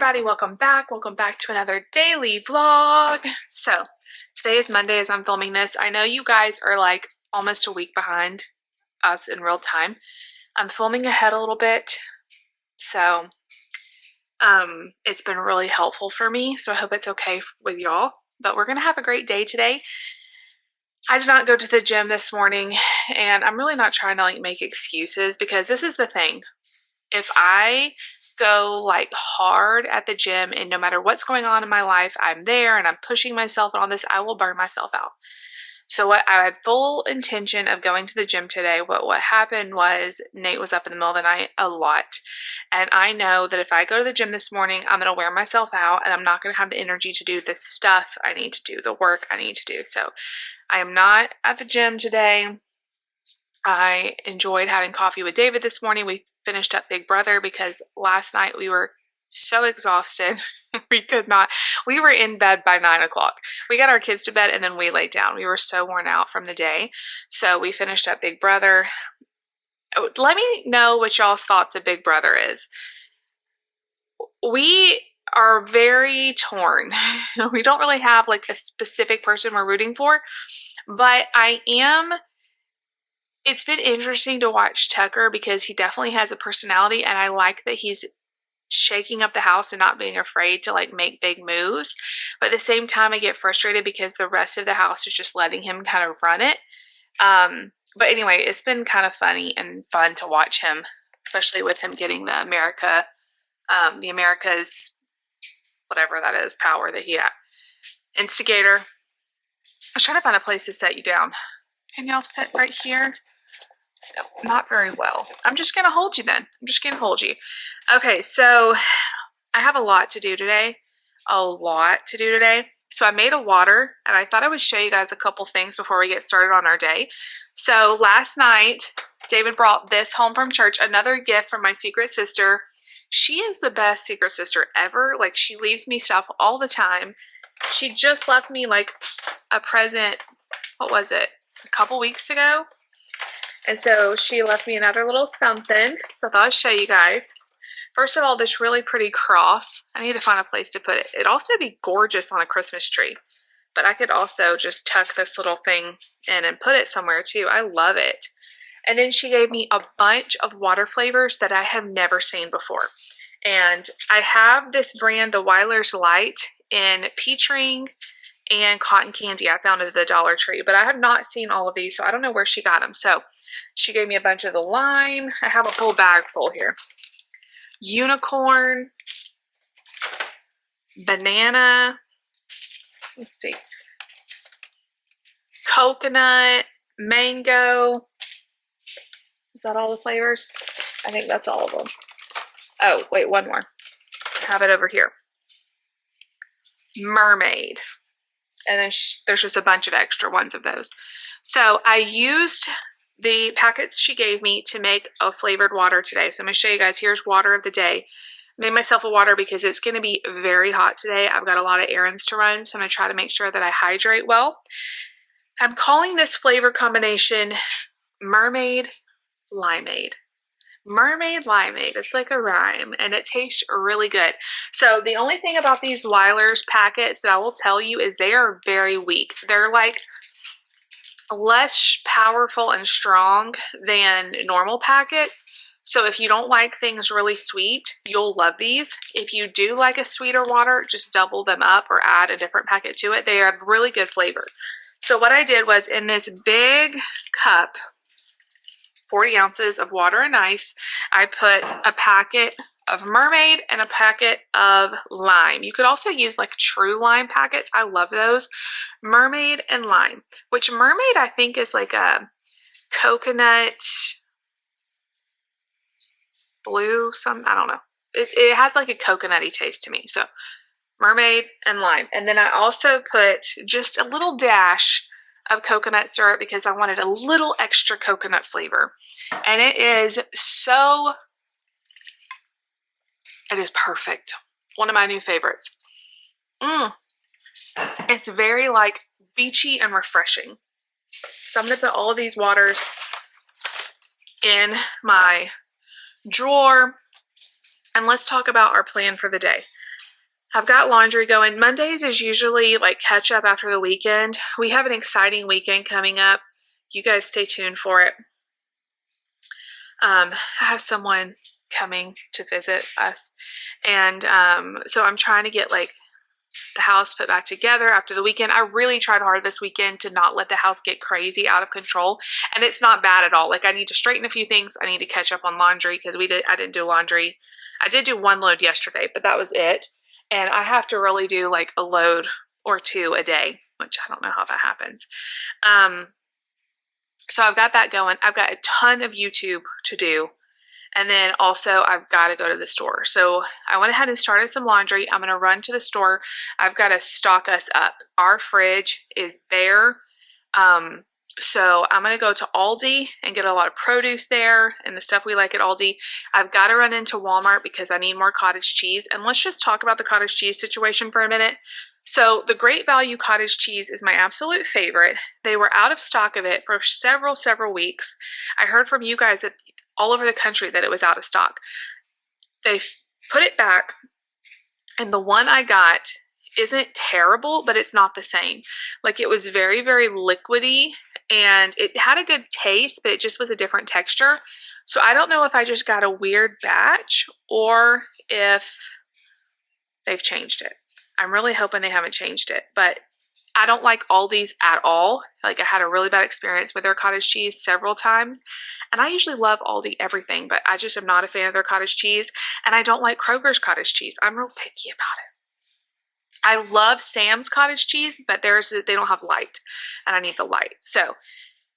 everybody, welcome back. Welcome back to another daily vlog. So today is Monday as I'm filming this. I know you guys are like almost a week behind us in real time. I'm filming ahead a little bit, so it's been really helpful for me, so I hope it's okay with y'all. But we're gonna have a great day today. I did not go to the gym this morning, and I'm really not trying to like make excuses, because this is the thing. If I go like hard at the gym and no matter what's going on in my life, I'm there and I'm pushing myself and all this, I will burn myself out. So I had full intention of going to the gym today, but what happened was Nate was up in the middle of the night a lot. And I know that if I go to the gym this morning, I'm going to wear myself out and I'm not going to have the energy to do the stuff I need to do, the work I need to do. So I am not at the gym today. I enjoyed having coffee with David this morning. We finished up Big Brother because last night we were so exhausted. We were in bed by 9 o'clock. We got our kids to bed and then we laid down. We were so worn out from the day. So we finished up Big Brother. Let me know what y'all's thoughts of Big Brother is. We are very torn. We don't really have like a specific person we're rooting for, but it's been interesting to watch Tucker because he definitely has a personality, and I like that he's shaking up the house and not being afraid to like make big moves. But at the same time, I get frustrated because the rest of the house is just letting him kind of run it. But anyway, it's been kind of funny and fun to watch him, especially with him getting the America's whatever that is power that he had. Instigator. I was trying to find a place to set you down. Can y'all sit right here? No, not very well. I'm just going to hold you then. I'm just going to hold you. Okay, so I have a lot to do today. So I made a water, and I thought I would show you guys a couple things before we get started on our day. So last night, David brought this home from church, another gift from my secret sister. She is the best secret sister ever. Like, she leaves me stuff all the time. She just left me like a present, what was it, a couple weeks ago? And so she left me another little something. So I thought I'd show you guys. First of all, this really pretty cross. I need to find a place to put it. It'd also be gorgeous on a Christmas tree. But I could also just tuck this little thing in and put it somewhere too. I love it. And then she gave me a bunch of water flavors that I have never seen before. And I have this brand, the Weiler's Light, in peach ring and cotton candy. I found it at the Dollar Tree, but I have not seen all of these, so I don't know where she got them. So she gave me a bunch of the lime. I have a whole bag full here. Unicorn, banana, let's see, coconut, mango. Is that all the flavors? I think that's all of them. Oh, wait, one more. I have it over here. Mermaid. And then there's just a bunch of extra ones of those. So I used the packets she gave me to make a flavored water today. So I'm going to show you guys. Here's water of the day. Made myself a water because it's going to be very hot today. I've got a lot of errands to run, so I'm going to try to make sure that I hydrate well. I'm calling this flavor combination Mermaid Limeade. Mermaid Limeade. It's like a rhyme, and it tastes really good. So the only thing about these Weiler's packets that I will tell you is they are very weak. They're like less powerful and strong than normal packets. So if you don't like things really sweet, you'll love these. If you do like a sweeter water, just double them up or add a different packet to it. They have really good flavor. So what I did was, in this big cup, 40 ounces of water and ice, I put a packet of Mermaid and a packet of lime. You could also use like true lime packets. I love those. Mermaid and lime, which Mermaid I think is like a coconut blue, I don't know. It has like a coconutty taste to me. So Mermaid and lime. And then I also put just a little dash of coconut syrup because I wanted a little extra coconut flavor. And it is perfect. One of my new favorites. It's very like beachy and refreshing. So I'm going to put all of these waters in my drawer, and let's talk about our plan for the day. I've got laundry going. Mondays is usually like catch up after the weekend. We have an exciting weekend coming up. You guys stay tuned for it. I have someone coming to visit us. And so I'm trying to get like the house put back together after the weekend. I really tried hard this weekend to not let the house get crazy out of control. And it's not bad at all. Like I need to straighten a few things. I need to catch up on laundry because I didn't do laundry. I did do one load yesterday, but that was it. And I have to really do like a load or two a day, which I don't know how that happens. So I've got that going. I've got a ton of YouTube to do. And then also I've got to go to the store. So I went ahead and started some laundry. I'm going to run to the store. I've got to stock us up. Our fridge is bare. So I'm going to go to Aldi and get a lot of produce there and the stuff we like at Aldi. I've got to run into Walmart because I need more cottage cheese. And let's just talk about the cottage cheese situation for a minute. So the Great Value cottage cheese is my absolute favorite. They were out of stock of it for several weeks. I heard from you guys that all over the country that it was out of stock. They put it back, and the one I got isn't terrible, but it's not the same. Like it was very liquidy, and it had a good taste, but it just was a different texture. So I don't know if I just got a weird batch or if they've changed it. I'm really hoping they haven't changed it, but I don't like Aldi's at all. Like I had a really bad experience with their cottage cheese several times. And I usually love Aldi everything, but I just am not a fan of their cottage cheese. And I don't like Kroger's cottage cheese. I'm real picky about it. I love Sam's cottage cheese, but they don't have light, and I need the light. So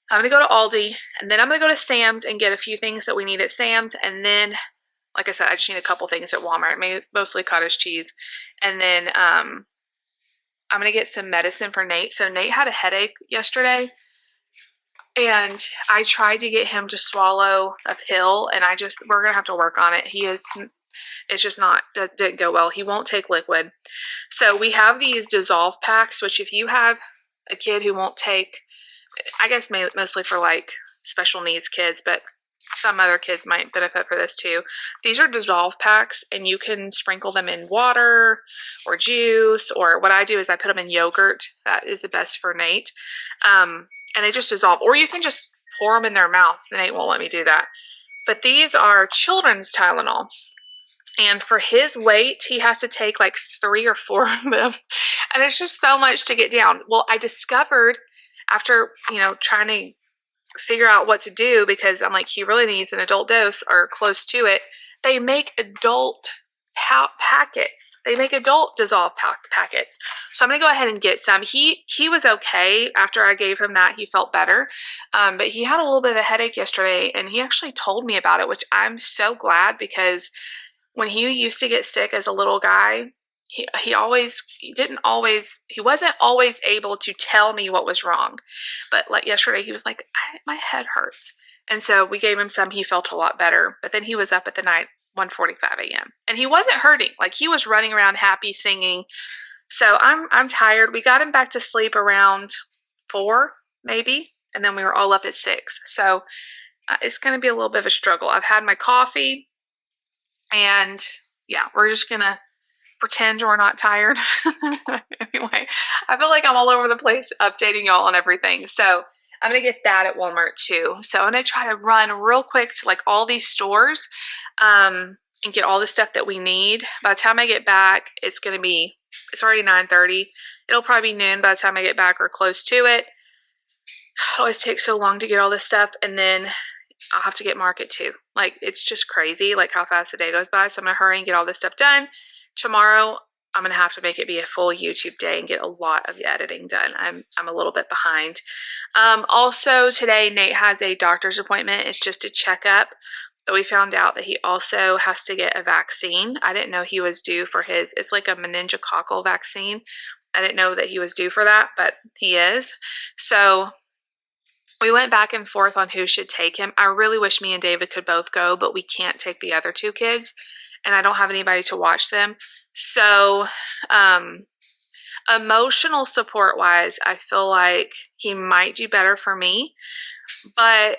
I'm going to go to Aldi, and then I'm going to go to Sam's and get a few things that we need at Sam's. And then, like I said, I just need a couple things at Walmart, mostly cottage cheese. And then I'm going to get some medicine for Nate. So Nate had a headache yesterday, and I tried to get him to swallow a pill, and we're going to have to work on it. It's just didn't go well. He won't take liquid. So we have these dissolve packs, which if you have a kid who won't take, I guess mostly for like special needs kids, but some other kids might benefit for this too. These are dissolve packs, and you can sprinkle them in water or juice, or what I do is I put them in yogurt. That is the best for Nate. And they just dissolve, or you can just pour them in their mouth. Nate won't let me do that. But these are children's Tylenol. And for his weight, he has to take like 3 or 4 of them. And it's just so much to get down. Well, I discovered after, trying to figure out what to do, because I'm like, he really needs an adult dose or close to it. They make adult packets. They make adult dissolve packets. So I'm going to go ahead and get some. He was okay. After I gave him that, he felt better. But he had a little bit of a headache yesterday, and he actually told me about it, which I'm so glad, because when he used to get sick as a little guy, he wasn't always able to tell me what was wrong. But like yesterday, he was like, my head hurts. And so we gave him some. He felt a lot better. But then he was up at the night, 1:45 a.m. And he wasn't hurting. Like he was running around happy, singing. So I'm tired. We got him back to sleep around 4, maybe. And then we were all up at 6. So it's going to be a little bit of a struggle. I've had my coffee. And yeah, we're just going to pretend we're not tired. Anyway, I feel like I'm all over the place updating y'all on everything. So I'm going to get that at Walmart too. So I'm going to try to run real quick to like all these stores and get all the stuff that we need. By the time I get back, it's already 9:30. It'll probably be noon by the time I get back or close to it. It always takes so long to get all this stuff. And then I'll have to get market too. Like it's just crazy like how fast the day goes by. So I'm going to hurry and get all this stuff done. Tomorrow, I'm going to have to make it be a full YouTube day and get a lot of the editing done. I'm a little bit behind. Also today, Nate has a doctor's appointment. It's just a checkup. But we found out that he also has to get a vaccine. I didn't know he was due for it's like a meningococcal vaccine. I didn't know that he was due for that, but he is. So we went back and forth on who should take him. I really wish me and David could both go, but we can't take the other 2 kids, and I don't have anybody to watch them. So emotional support wise, I feel like he might do better for me, but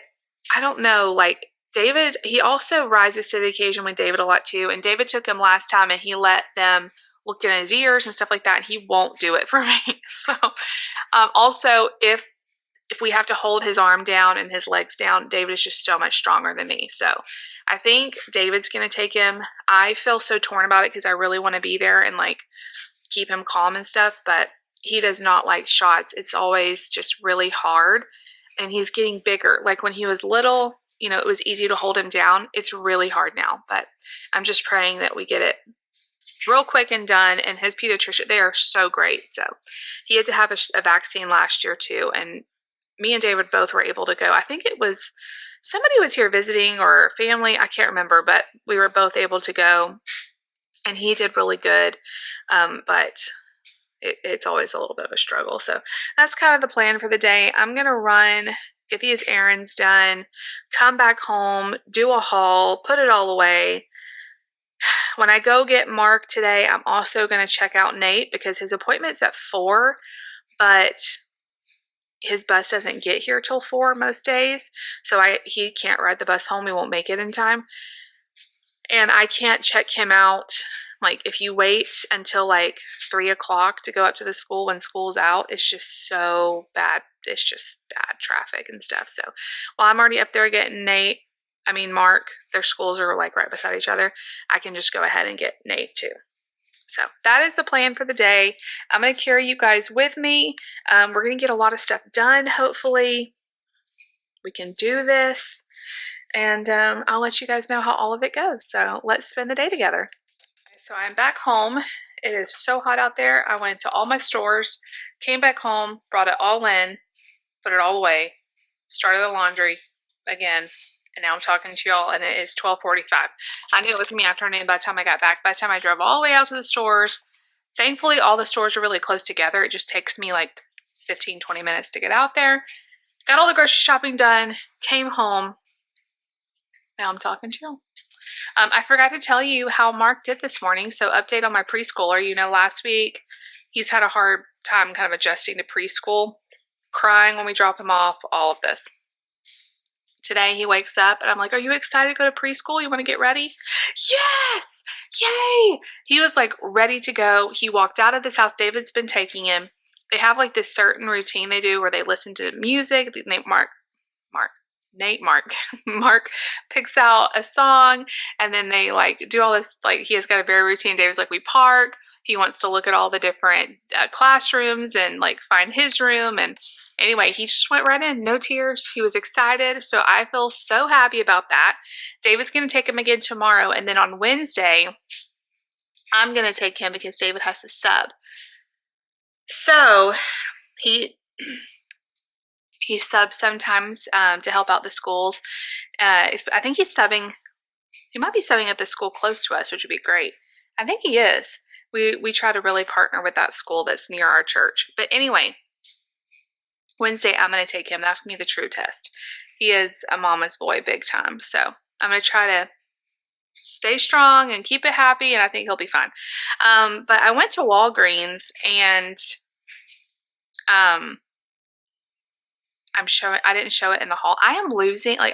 I don't know. Like David, he also rises to the occasion with David a lot too. And David took him last time, and he let them looking at his ears and stuff like that, and he won't do it for me. So also, if we have to hold his arm down and his legs down, David is just so much stronger than me. So I think David's going to take him. I feel so torn about it because I really want to be there and like keep him calm and stuff, but he does not like shots. It's always just really hard, and he's getting bigger. Like when he was little, you know, it was easy to hold him down. It's really hard now, but I'm just praying that we get it real quick and done. And his pediatrician, they are so great. So he had to have a vaccine last year too, and me and David both were able to go. I think it was somebody was here visiting or family, I can't remember, but we were both able to go, and he did really good. But it's always a little bit of a struggle. So that's kind of the plan for the day. I'm going to run, get these errands done, come back home, do a haul, put it all away. When I go get Mark today, I'm also going to check out Nate because his appointment's at 4, but his bus doesn't get here till 4 most days. So he can't ride the bus home. He won't make it in time. And I can't check him out. Like if you wait until like 3 o'clock to go up to the school when school's out, it's just so bad. It's just bad traffic and stuff. So while I'm already up there getting Mark, their schools are like right beside each other. I can just go ahead and get Nate too. So that is the plan for the day. I'm going to carry you guys with me. We're going to get a lot of stuff done. Hopefully we can do this, and I'll let you guys know how all of it goes. So let's spend the day together. So I'm back home. It is so hot out there. I went to all my stores, came back home, brought it all in, put it all away, started the laundry again. And now I'm talking to y'all, and it is 12:45. I knew it was going to be afternoon by the time I got back. By the time I drove all the way out to the stores, thankfully all the stores are really close together. It just takes me like 15, 20 minutes to get out there. Got all the grocery shopping done, came home. Now I'm talking to y'all. I forgot to tell you how Mark did this morning. So update on my preschooler. You know, last week he's had a hard time kind of adjusting to preschool, crying when we drop him off, all of this. Today he wakes up and I'm like, are you excited to go to preschool? You want to get ready? Yes! Yay! He was like ready to go. He walked out of this house. David's been taking him. They have like this certain routine they do where they listen to music. Mark picks out a song, and then they like do all this. Like he has got a very routine. David's like, we park. He wants to look at all the different classrooms and like find his room. And anyway, he just went right in, no tears. He was excited. So I feel so happy about that. David's going to take him again tomorrow. And then on Wednesday, I'm going to take him because David has to sub. So he subs sometimes to help out the schools. I think he might be subbing at the school close to us, which would be great. I think he is. We try to really partner with that school that's near our church. But anyway, Wednesday I'm going to take him. That's going to be the true test. He is a mama's boy big time. So I'm going to try to stay strong and keep it happy, and I think he'll be fine. But I went to Walgreens, and I didn't show it in the haul. I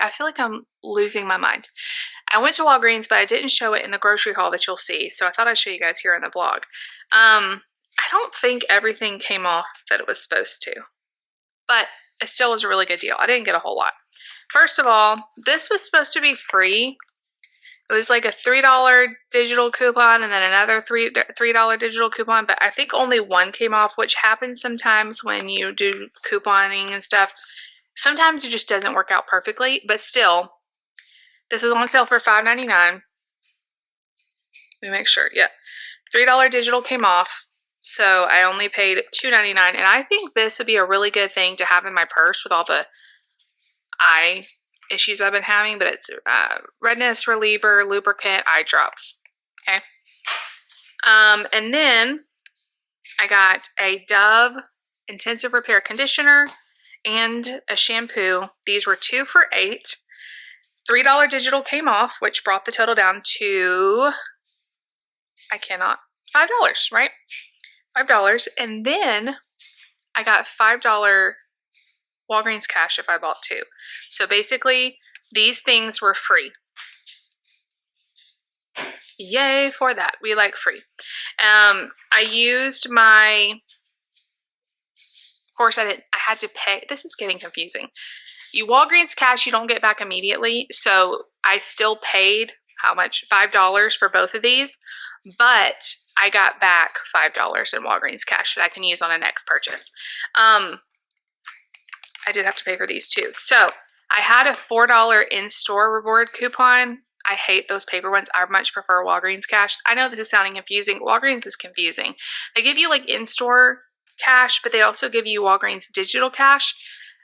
feel like I'm losing my mind. I went to Walgreens, but I didn't show it in the grocery haul that you'll see. So I thought I'd show you guys here in the vlog. I don't think everything came off that it was supposed to, but it still was a really good deal. I didn't get a whole lot. First of all, this was supposed to be free. It was like a $3 digital coupon and then another $3 digital coupon, but I think only one came off, which happens sometimes when you do couponing and stuff. Sometimes it just doesn't work out perfectly, but still, this was on sale for $5.99. Let me make sure. Yeah, $3 digital came off, so I only paid $2.99, and I think this would be a really good thing to have in my purse with all the eye issues I've been having, but it's redness reliever, lubricant, eye drops. Okay. And then I got a Dove intensive repair conditioner and a shampoo. These were 2 for $8. $3 digital came off, which brought the total down to $5, right? $5. And then I got $5 Walgreens cash if I bought 2. So basically, these things were free. Yay for that. We like free. I used my, of course I had to pay. This is getting confusing. Walgreens cash, you don't get back immediately. So I still paid how much? $5 for both of these, but I got back $5 in Walgreens cash that I can use on a next purchase. I did have to pay for these too. So I had a $4 in-store reward coupon. I hate those paper ones. I much prefer Walgreens cash. I know this is sounding confusing. Walgreens is confusing. They give you like in-store cash, but they also give you Walgreens digital cash.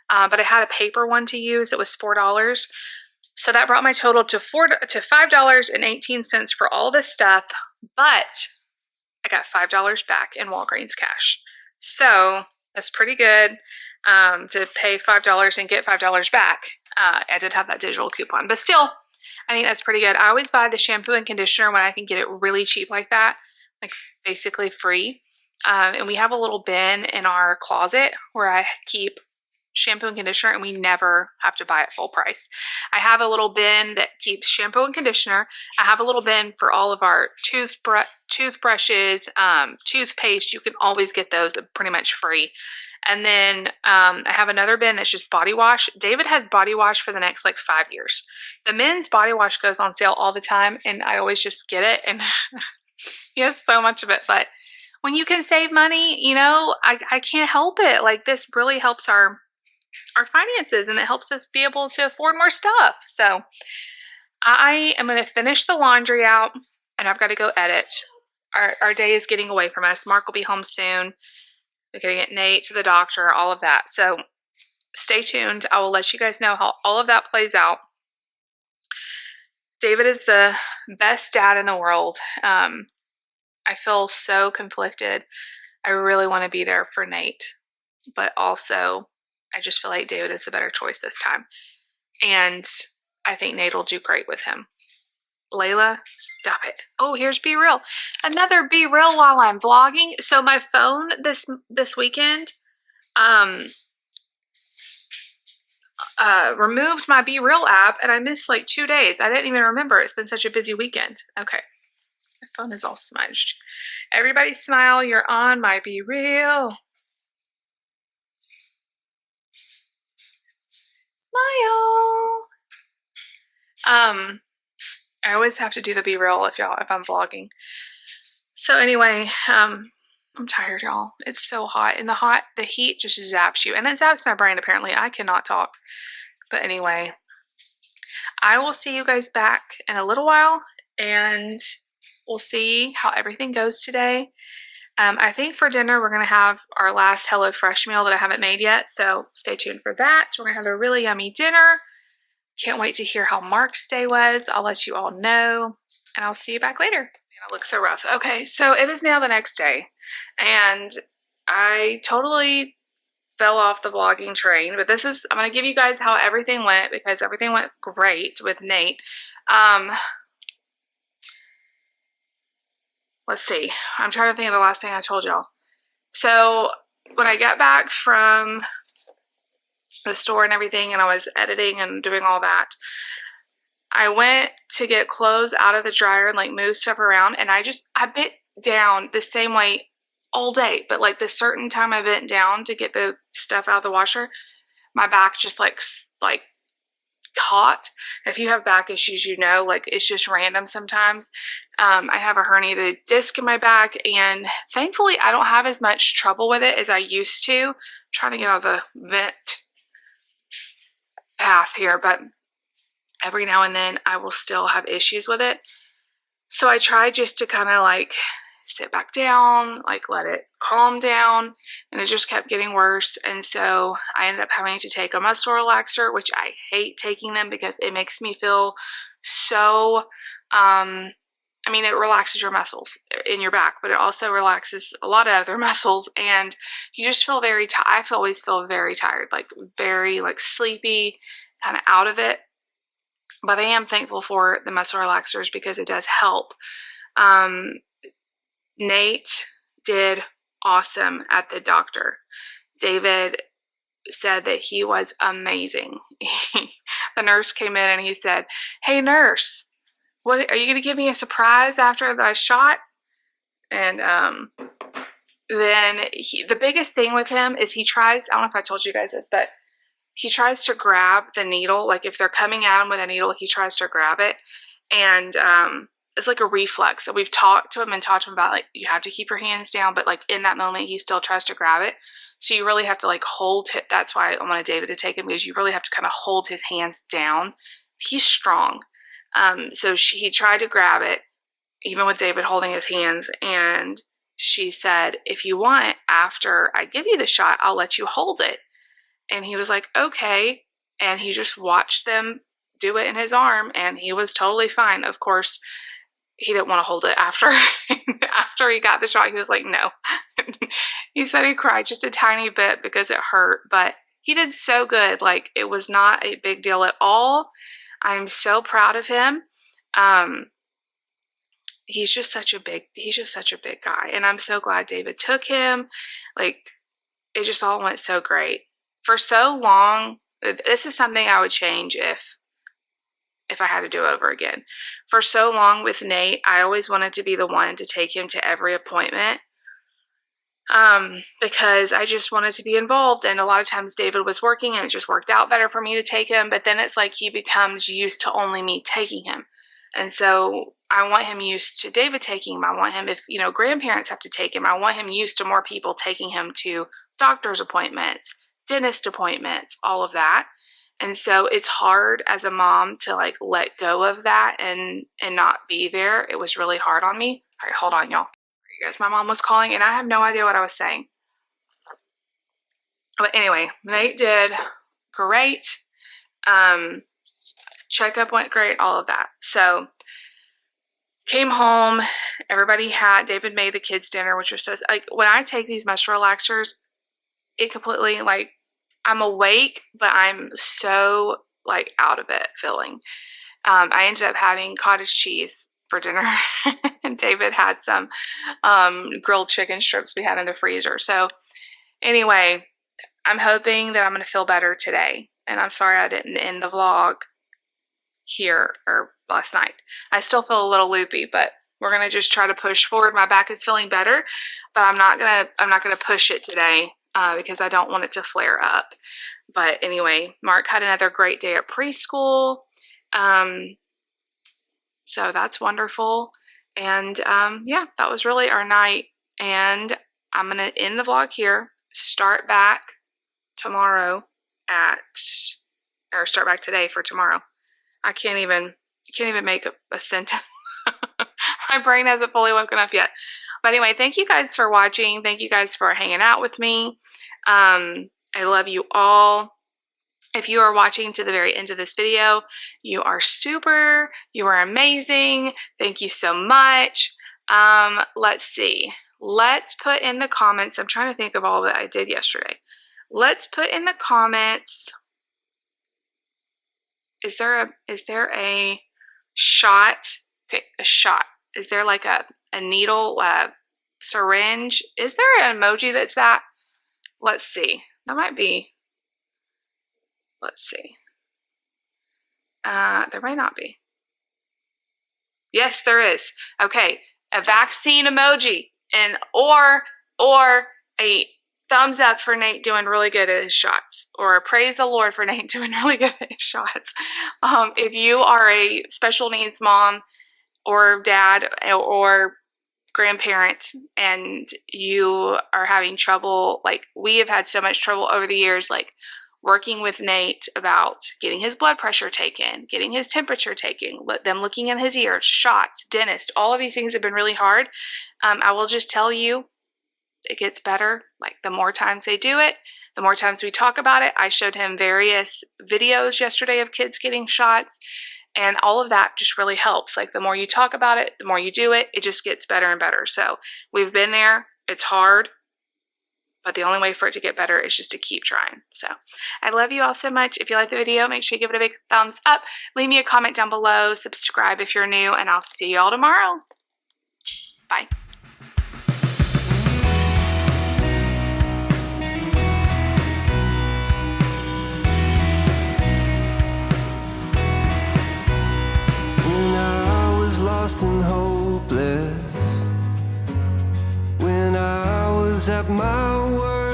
But I had a paper one to use. It was $4. So that brought my total to $5.18 for all this stuff. But I got $5 back in Walgreens cash. So that's pretty good to pay $5 and get $5 back. I did have that digital coupon, but still, I think that's pretty good. I always buy the shampoo and conditioner when I can get it really cheap like that, like basically free. And we have a little bin in our closet where I keep shampoo and conditioner, and we never have to buy it full price. I have a little bin that keeps shampoo and conditioner. I have a little bin for all of our toothbrushes, toothpaste. You can always get those pretty much free. And then I have another bin that's just body wash. David has body wash for the next like 5 years. The men's body wash goes on sale all the time, and I always just get it. And he has so much of it. But when you can save money, I can't help it. Like, this really helps our finances, and it helps us be able to afford more stuff. So I am going to finish the laundry out, and I've got to go edit. Our day is getting away from us. Mark will be home soon. We're going to get Nate to the doctor, all of that. So stay tuned. I will let you guys know how all of that plays out. David is the best dad in the world. I feel so conflicted. I really want to be there for Nate, but also I just feel like David is the better choice this time. And I think Nate will do great with him. Layla, stop it. Oh, here's Be Real. Another Be Real while I'm vlogging. So my phone this weekend removed my Be Real app, and I missed like 2 days. I didn't even remember. It's been such a busy weekend. Okay. My phone is all smudged. Everybody smile. You're on my Be Real. Smile. I always have to do the Be Real if I'm vlogging. So anyway, I'm tired, y'all. It's so hot. And the heat just zaps you. And it zaps my brain, apparently. I cannot talk. But anyway, I will see you guys back in a little while, and we'll see how everything goes today. I think for dinner, we're going to have our last HelloFresh meal that I haven't made yet. So stay tuned for that. We're going to have a really yummy dinner. Can't wait to hear how Mark's day was. I'll let you all know, and I'll see you back later. It looks so rough. Okay, so it is now the next day, and I totally fell off the vlogging train, but I'm going to give you guys how everything went, because everything went great with Nate. Let's see. I'm trying to think of the last thing I told y'all. So when I got back from the store and everything, and I was editing and doing all that, I went to get clothes out of the dryer and like move stuff around, and I bent down the same way all day, but like the certain time I bent down to get the stuff out of the washer, my back just like caught. If you have back issues, like it's just random sometimes. I have a herniated disc in my back, and thankfully I don't have as much trouble with it as I used to. I'm trying to get out of the vent path here, but every now and then I will still have issues with it. So I try just to kind of like sit back down, like let it calm down, and it just kept getting worse. And so I ended up having to take a muscle relaxer, which I hate taking them because it makes me feel so it relaxes your muscles in your back, but it also relaxes a lot of other muscles, and you just feel very tired. I always feel very tired, like very like sleepy, kind of out of it. But I am thankful for the muscle relaxers because it does help. Nate did awesome at the doctor. David said that he was amazing. The nurse came in and he said, "Hey nurse, what are you going to give me a surprise after the shot?" And then the biggest thing with him is he tries, I don't know if I told you guys this, but he tries to grab the needle. Like if they're coming at him with a needle, he tries to grab it. And it's like a reflex. So we've talked to him about like, you have to keep your hands down, but like in that moment, he still tries to grab it. So you really have to like hold it. That's why I wanted David to take him, because you really have to kind of hold his hands down. He's strong. So he tried to grab it, even with David holding his hands. And she said, if you want, after I give you the shot, I'll let you hold it. And he was like, okay. And he just watched them do it in his arm, and he was totally fine. Of course, he didn't want to hold it after after he got the shot. He was like, no. He said he cried just a tiny bit because it hurt, but he did so good. Like, it was not a big deal at all. I'm so proud of him. He's just such a big guy, and I'm so glad David took him. Like, it just all went so great. For so long, this is something I would change if I had to do over again. For so long with Nate, I always wanted to be the one to take him to every appointment, because I just wanted to be involved. And a lot of times David was working, and it just worked out better for me to take him. But then it's like he becomes used to only me taking him. And so I want him used to David taking him. I want him, if, grandparents have to take him, I want him used to more people taking him to doctor's appointments, dentist appointments, all of that. And so it's hard as a mom to like let go of that and not be there. It was really hard on me. All right, hold on, y'all. You guys, my mom was calling, and I have no idea what I was saying. But anyway, Nate did great. Checkup went great, all of that. So came home, David made the kids dinner, which was so, like, when I take these muscle relaxers, it completely, like, I'm awake, but I'm so like out of it feeling. I ended up having cottage cheese for dinner, and David had some grilled chicken strips we had in the freezer. So anyway, I'm hoping that I'm going to feel better today. And I'm sorry I didn't end the vlog here or last night. I still feel a little loopy, but we're going to just try to push forward. My back is feeling better, but I'm not going to push it today. Because I don't want it to flare up. But anyway, Mark had another great day at preschool. So that's wonderful. And yeah, that was really our night. And I'm going to end the vlog here, start back tomorrow start back today for tomorrow. I can't even make a sentence. My brain hasn't fully woken up yet. But anyway, thank you guys for watching. Thank you guys for hanging out with me. I love you all. If you are watching to the very end of this video, you are super. You are amazing. Thank you so much. Let's see. Let's put in the comments. I'm trying to think of all that I did yesterday. Let's put in the comments. Is there a shot? Okay, a shot. Is there like a needle, syringe? Is there an emoji that's that? Let's see. That might be. Let's see. There might not be. Yes, there is. Okay, a vaccine emoji, and or a thumbs up for Nate doing really good at his shots, or praise the Lord for Nate doing really good at his shots. If you are a special needs mom or dad or grandparent and you are having trouble, like we have had so much trouble over the years, like working with Nate about getting his blood pressure taken, getting his temperature taken, them looking in his ears, shots, dentist, all of these things have been really hard. I will just tell you, it gets better. Like the more times they do it, the more times we talk about it. I showed him various videos yesterday of kids getting shots, and all of that just really helps. Like the more you talk about it, the more you do it, it just gets better and better. So we've been there. It's hard, but the only way for it to get better is just to keep trying. So I love you all so much. If you like the video, make sure you give it a big thumbs up. Leave me a comment down below. Subscribe if you're new, and I'll see you all tomorrow. Bye. Lost and hopeless, like my world